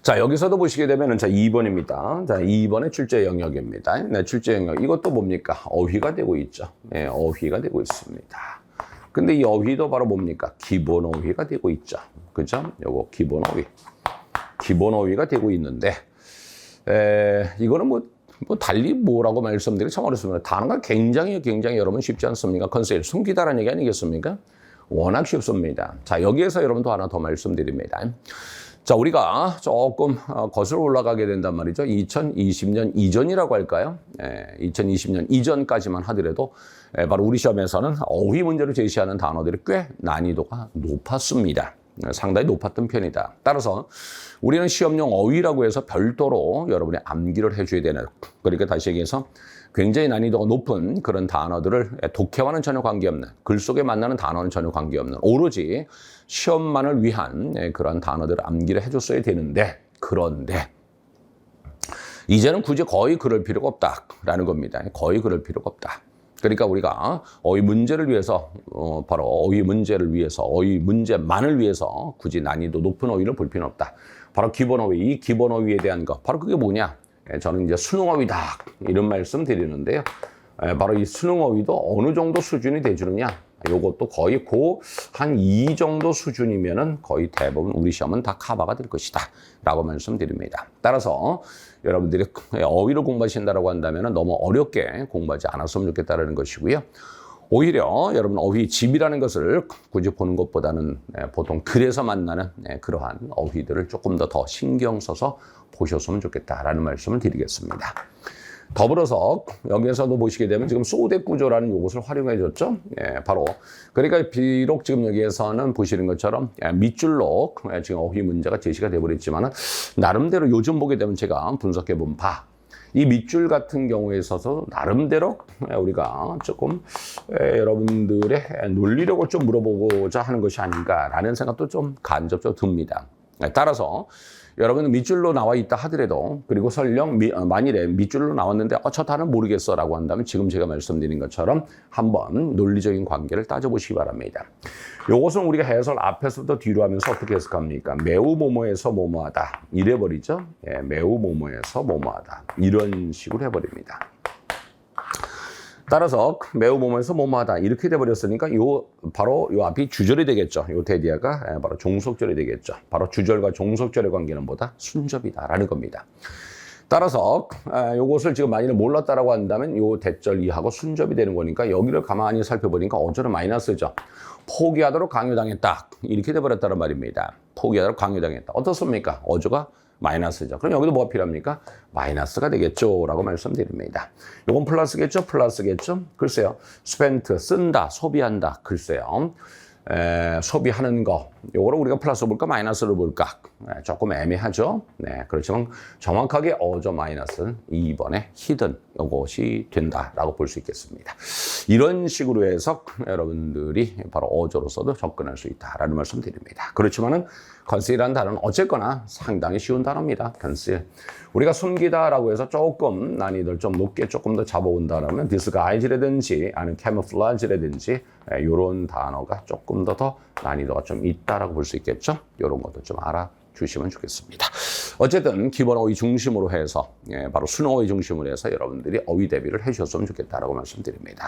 자, 여기서도 보시게 되면은, 자, 2번입니다. 자, 2번의 출제 영역입니다. 네, 출제 영역. 이것도 뭡니까? 어휘가 되고 있죠. 네, 어휘가 되고 있습니다. 근데 이 어휘도 바로 뭡니까? 기본 어휘가 되고 있죠. 그죠? 요거 기본 어휘. 기본 어휘가 되고 있는데, 이거는 뭐 달리 뭐라고 말씀드리기 참 어렵습니다. 단어가 굉장히 여러분 쉽지 않습니까? 컨셉 숨기다라는 얘기 아니겠습니까? 워낙 쉽습니다. 자, 여기에서 여러분도 하나 더 말씀드립니다. 자, 우리가 조금 거슬러 올라가게 된단 말이죠. 2020년 이전이라고 할까요? 2020년 이전까지만 하더라도 바로 우리 시험에서는 어휘 문제를 제시하는 단어들이 꽤 난이도가 높았습니다. 상당히 높았던 편이다. 따라서 우리는 시험용 어휘라고 해서 별도로 여러분이 암기를 해줘야 되는, 그러니까 다시 얘기해서 굉장히 난이도가 높은 그런 단어들을 독해와는 전혀 관계없는, 글 속에 만나는 단어는 전혀 관계없는, 오로지 시험만을 위한 그런 단어들을 암기를 해줬어야 되는데, 그런데 이제는 굳이 거의 그럴 필요가 없다라는 겁니다. 거의 그럴 필요가 없다. 그러니까 우리가 어휘 문제를 위해서, 바로 어휘 문제를 위해서, 어휘 문제만을 위해서 굳이 난이도 높은 어휘를 볼 필요는 없다. 바로 기본 어휘, 이 기본 어휘에 대한 거, 바로 그게 뭐냐? 저는 이제 수능 어휘다, 이런 말씀 드리는데요. 바로 이 수능 어휘도 어느 정도 수준이 돼주느냐? 요것도 거의 한 2 정도 수준이면은 거의 대부분 우리 시험은 다 커버가 될 것이다 라고 말씀드립니다. 따라서 여러분들이 어휘를 공부하신다고 한다면 너무 어렵게 공부하지 않았으면 좋겠다는 것이고요. 오히려 여러분 어휘 집이라는 것을 굳이 보는 것보다는 보통 글에서 만나는 그러한 어휘들을 조금 더 신경 써서 보셨으면 좋겠다라는 말씀을 드리겠습니다. 더불어서 여기에서도 보시게 되면 지금 소댓 구조라는 요것을 활용해 줬죠. 바로 그러니까 비록 지금 여기에서는 보시는 것처럼 밑줄로 지금 어휘 문제가 제시가 되어버렸지만 나름대로 요즘 보게 되면 제가 분석해 본 바, 이 밑줄 같은 경우에 있어서 나름대로 우리가 조금 여러분들의 논리력을 좀 물어보고자 하는 것이 아닌가라는 생각도 좀 간접적으로 듭니다. 따라서 여러분 밑줄로 나와 있다 하더라도, 그리고 설령 만일에 밑줄로 나왔는데 저 단어는 모르겠어 라고 한다면 지금 제가 말씀드린 것처럼 한번 논리적인 관계를 따져보시기 바랍니다. 요것은 우리가 해설 앞에서부터 뒤로 하면서 어떻게 해석합니까? 매우 뭐뭐해서 뭐뭐하다 이래버리죠. 매우 뭐뭐해서 뭐뭐하다 이런 식으로 해버립니다. 따라서 매우 뭐뭐해서 뭐뭐하다 이렇게 돼버렸으니까 바로 요 앞이 주절이 되겠죠. 요 대디아가 바로 종속절이 되겠죠. 바로 주절과 종속절의 관계는 뭐다? 순접이다라는 겁니다. 따라서 요것을 지금 만일에 몰랐다라고 한다면 요 대절 이하고 순접이 되는 거니까 여기를 가만히 살펴보니까 어제는 마이너스죠. 포기하도록 강요당했다 이렇게 돼버렸다는 말입니다. 포기하도록 강요당했다. 어떻습니까? 어제가 마이너스죠. 그럼 여기도 뭐가 필요합니까? 마이너스가 되겠죠 라고 말씀드립니다. 이건 플러스겠죠? 플러스겠죠? 글쎄요. spent, 쓴다, 소비한다. 글쎄요. 소비하는 거, 요거를 우리가 플러스 볼까 마이너스를 볼까 조금 애매하죠. 네, 그렇지만 정확하게 어저 마이너스는 2번의 히든 요것이 된다라고 볼 수 있겠습니다. 이런 식으로 해서 여러분들이 바로 어조로서도 접근할 수 있다라는 말씀 드립니다. 그렇지만은 컨실이라는 단어는 어쨌거나 상당히 쉬운 단어입니다. 컨실. 우리가 숨기다라고 해서 조금 난이도를 좀 높게 조금 더 잡아온다라면 disguise라든지 아니면 camouflage라든지 이런 단어가 조금 더 난이도가 좀 있다라고 볼 수 있겠죠. 이런 것도 좀 알아주시면 좋겠습니다. 어쨌든 기본 어휘 중심으로 해서 바로 수능 어휘 중심으로 해서 여러분들이 어휘 대비를 해주셨으면 좋겠다라고 말씀드립니다.